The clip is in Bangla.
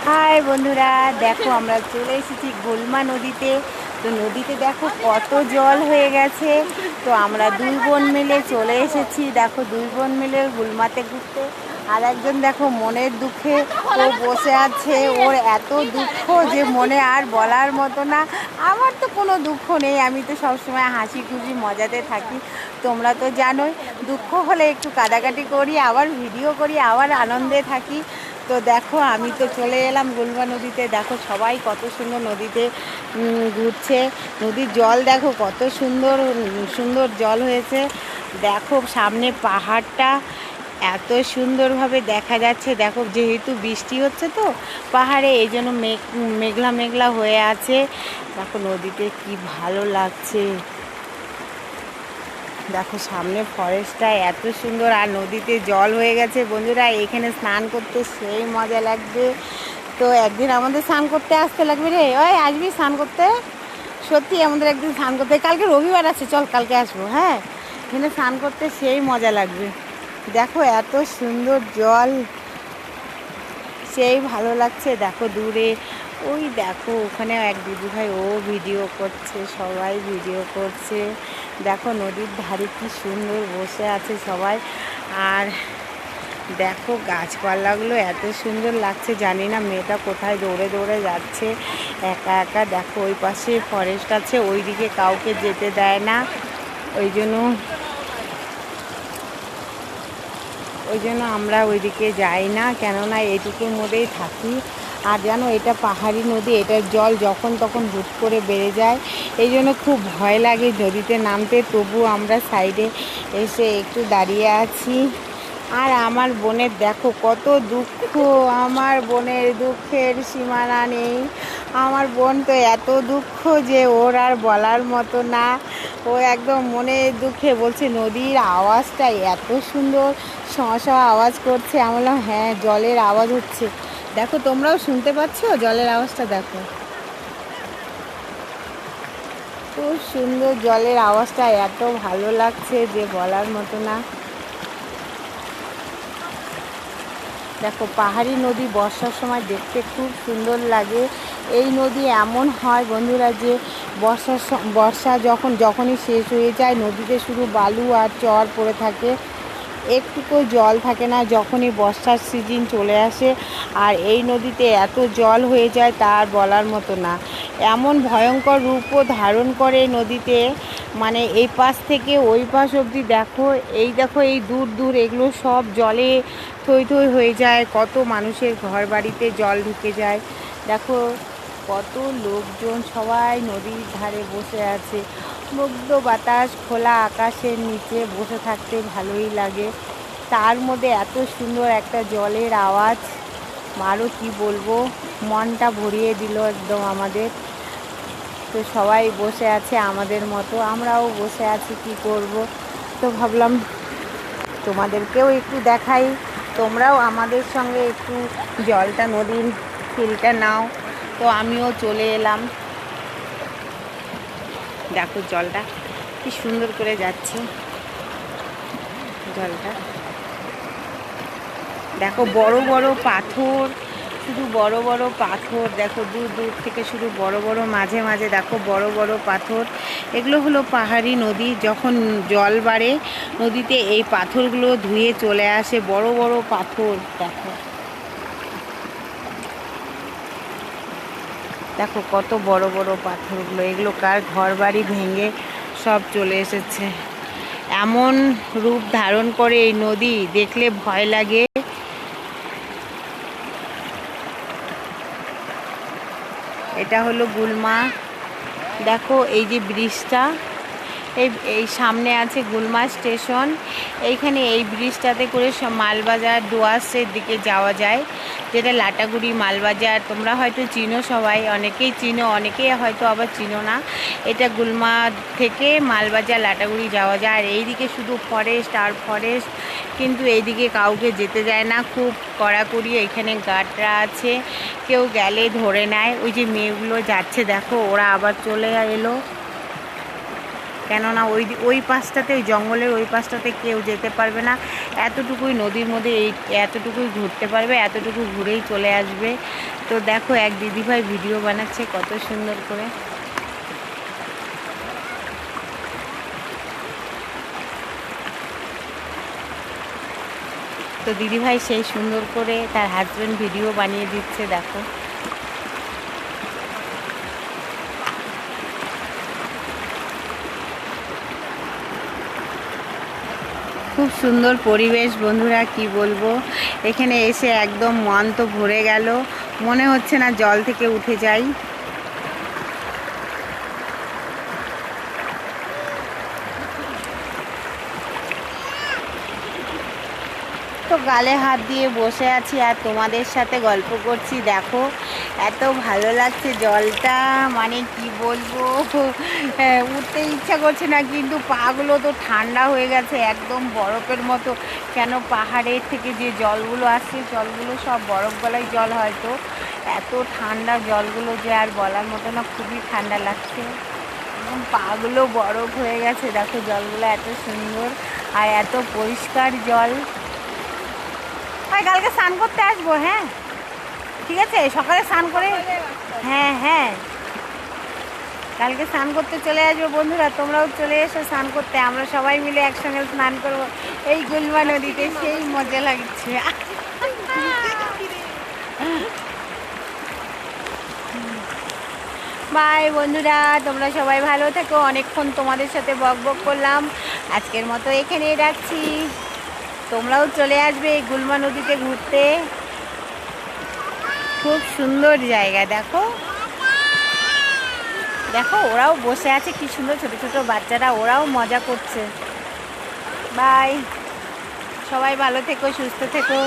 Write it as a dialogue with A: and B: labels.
A: হাই বন্ধুরা, দেখো আমরা চলে এসেছি গুলমা নদীতে। তো নদীতে দেখো কত জল হয়ে গেছে। তো আমরা দুই বোন মিলে চলে এসেছি, দেখো দুই বোন মিলে গুলমাতে ঘুরতে। আর একজন দেখো মনের দুঃখে ও বসে আছে, ওর এত দুঃখ যে মনে আর বলার মতো না। আমার তো কোনো দুঃখ নেই, আমি তো সবসময় হাসি খুশি মজাতে থাকি। তোমরা তো জানোই, দুঃখ হলে একটু কাদাকাটি করি, আবার ভিডিও করি, আবার আনন্দে থাকি। তো দেখো আমি তো চলে এলাম গুলমা নদীতে। দেখো সবাই কত সুন্দর নদীতে ঘুরছে। নদীর জল দেখো কত সুন্দর সুন্দর জল হয়েছে। দেখো সামনে পাহাড়টা এত সুন্দরভাবে দেখা যাচ্ছে। দেখো যেহেতু বৃষ্টি হচ্ছে তো পাহাড়ে, এই জন্য মেঘলা মেঘলা হয়ে আছে। দেখো নদীতে কি ভালো লাগছে। দেখো সামনে ফরেস্টটা এত সুন্দর, আর নদীতে জল হয়ে গেছে। বন্ধুরা এখানে স্নান করতে সেই মজা লাগবে। তো একদিন আমাদের স্নান করতে আসতে লাগবে রে, ওই আসবি স্নান করতে। সত্যি আমাদের একদিন স্নান করতে, কালকে রবিবার আছে, চল কালকে আসবো। হ্যাঁ, এখানে স্নান করতে সেই মজা লাগবে। দেখো এত সুন্দর জল, সেই ভালো লাগছে। দেখো দূরে ওই দেখো ওখানে এক দিদি ভাই, ও ভিডিও করছে, সবাই ভিডিও করছে। দেখো নদীর ধারে কি সুন্দর বসে আছে সবাই। আর দেখো গাছপালাগুলো এত সুন্দর লাগছে। জানি না মেয়েটা কোথায় দৌড়ে দৌড়ে যাচ্ছে একা একা। দেখো ওই পাশে ফরেস্ট আছে, ওই দিকে কাউকে যেতে দেয় না। ওই জন্য আমরা ওইদিকে যাই না, কেননা এইটুকুর মধ্যেই থাকি। আর জানো এটা পাহাড়ি নদী, এটার জল যখন তখন হুট করে বেড়ে যায়। এই জন্য খুব ভয় লাগে নদীতে নামতে। তবু আমরা সাইডে এসে একটু দাঁড়িয়ে আছি। আর আমার বোনের দেখো কত দুঃখ, আমার বোনের দুঃখের সীমানা নেই। আমার বোন তো এত দুঃখ যে ওর আর বলার মতো না। ও একদম মনের দুঃখে বলছে নদীর আওয়াজটা এত সুন্দর, শঁ আওয়াজ করছে। আমি বললাম হ্যাঁ, জলের আওয়াজ হচ্ছে। দেখো তোমরাও শুনতে পাচ্ছ জলের আওয়াজটা, দেখো খুব সুন্দর। জলের আওয়াজটা এত ভালো লাগছে যে বলার মতো না। দেখো পাহাড়ি নদী বর্ষার সময় দেখতে খুব সুন্দর লাগে। এই নদী এমন হয় বন্ধুরা যে বর্ষা যখনই শেষ হয়ে যায়, নদীতে শুধু বালু আর চর পড়ে থাকে, একটুকু জল থাকে না যখনই বর্ষার সিজন চলে আসে। আর এই নদীতে এত জল হয়ে যায় তার বলার মতো না। এমন ভয়ঙ্কর রূপও ধারণ করে নদীতে, মানে এই পাশ থেকে ওই পাশ অবধি দেখো, এই দূর দূর এগুলো সব জলে থই থই হয়ে যায়। কত মানুষের ঘর বাড়িতে জল ঢুকে যায়। দেখো কত লোকজন সবাই নদীর ধারে বসে আছে। মুগ্ধ বাতাস, খোলা আকাশের নিচে বসে থাকতে ভালোই লাগে। তার মধ্যে এত সুন্দর একটা জলের আওয়াজ, আরও কি বলবো, মনটা ভরিয়ে দিল একদম আমাদের। তো সবাই বসে আছে আমাদের মতো, আমরাও বসে আছি, কি করব। তো ভাবলাম তোমাদেরকেও একটু দেখাই, তোমরাও আমাদের সঙ্গে একটু জলটা, নদীর ফিলটা নাও। তো আমিও চলে এলাম। দেখো জলটা কি সুন্দর করে যাচ্ছে। জলটা দেখো বড় বড় পাথর, শুধু বড় বড় পাথর। দেখো দূর দূর থেকে শুধু বড় বড়, মাঝে মাঝে দেখো বড় বড় পাথর। এগুলো হলো পাহাড়ি নদী, যখন জল বাড়ে নদীতে এই পাথরগুলো ধুয়ে চলে আসে, বড় বড় পাথর। দেখো দেখো কত বড় বড় পাথরগুলো, এগুলো কার ঘর বাড়ি ভেঙে সব চলে এসেছে। এমন রূপ ধারণ করে এই নদী, দেখলে ভয় লাগে। এটা হলো গুলমা। দেখো এই যে ব্রিজটা, এই সামনে আছে গুলমা স্টেশন। এইখানে এই ব্রিজটাতে করে মালবাজার ডুয়ার্সের দিকে যাওয়া যায়, যেটা লাটাগুড়ি মালবাজার। তোমরা হয়তো চিনো, সবাই অনেকেই চিনো, অনেকেই হয়তো আবার চিনো না। এটা গুলমা থেকে মালবাজার লাটাগুড়ি যাওয়া যায়। আর এইদিকে শুধু ফরেস্ট আর ফরেস্ট, কিন্তু এইদিকে কাউকে যেতে দেয় না, খুব কড়াকড়ি। এখানে গার্ডরা আছে, কেউ গেলে ধরে নেয়। ওই যে মেয়েগুলো যাচ্ছে দেখো, ওরা আবার চলে এলো, কেননা ওই পাশটাতে, ওই জঙ্গলের ওই পাশটাতে কেউ যেতে পারবে না। এতটুকুই নদীর মধ্যে, এতটুকুই ঘুরতে পারবে, এতটুকু ঘুরেই চলে আসবে। তো দেখো এক দিদিভাই ভিডিও বানাচ্ছে কত সুন্দর করে। তো দিদিভাই সেই সুন্দর করে তার হাজবেন্ড ভিডিও বানিয়ে দিচ্ছে দেখো। খুব সুন্দর পরিবেশ বন্ধুরা, কি বলবো, এখানে এসে একদম মন তো ভরে গেল, মনে হচ্ছে না জল থেকে উঠে যাই। তো গালে হাত দিয়ে বসে আছি আর তোমাদের সাথে গল্প করছি। দেখো এত ভালো লাগছে জলটা, মানে কি বলবো, উঠতে ইচ্ছা করছে না, কিন্তু পাগুলো তো ঠান্ডা হয়ে গেছে একদম বরফের মতো। কেন পাহাড়ের থেকে যে জলগুলো আসছে জলগুলো সব বরফ গলায় জল, হয়তো এত ঠান্ডা জলগুলো যে আর বলার মতো না, খুবই ঠান্ডা লাগছে, একদম পাগুলো বরফ হয়ে গেছে। দেখো জলগুলো এত সুন্দর আর এত পরিষ্কার জল। কালকে স্নান করতে আসবো, হ্যাঁ ঠিক আছে, সকালে স্নান করে, হ্যাঁ হ্যাঁ কালকে স্নান করতে চলে আসবো বন্ধুরা, তোমরাও চলে এসো স্নান করতে, আমরা সবাই মিলে একসঙ্গে স্নান করবো এই গুলমা নদীতে, সেই মজা লাগছে। বাই বন্ধুরা, তোমরা সবাই ভালো থেকো। অনেকক্ষণ তোমাদের সাথে বক বক করলাম, আজকের মতো এখানেই রাখছি। তোমরাও চলে আসবে এই গুলমা নদীতে ঘুরতে, খুব সুন্দর জায়গা। দেখো দেখো ওরাও বসে আছে, কি সুন্দর ছোট ছোট বাচ্চারা, ওরাও মজা করছে। বাই, সবাই ভালো থেকো, সুস্থ থেকো।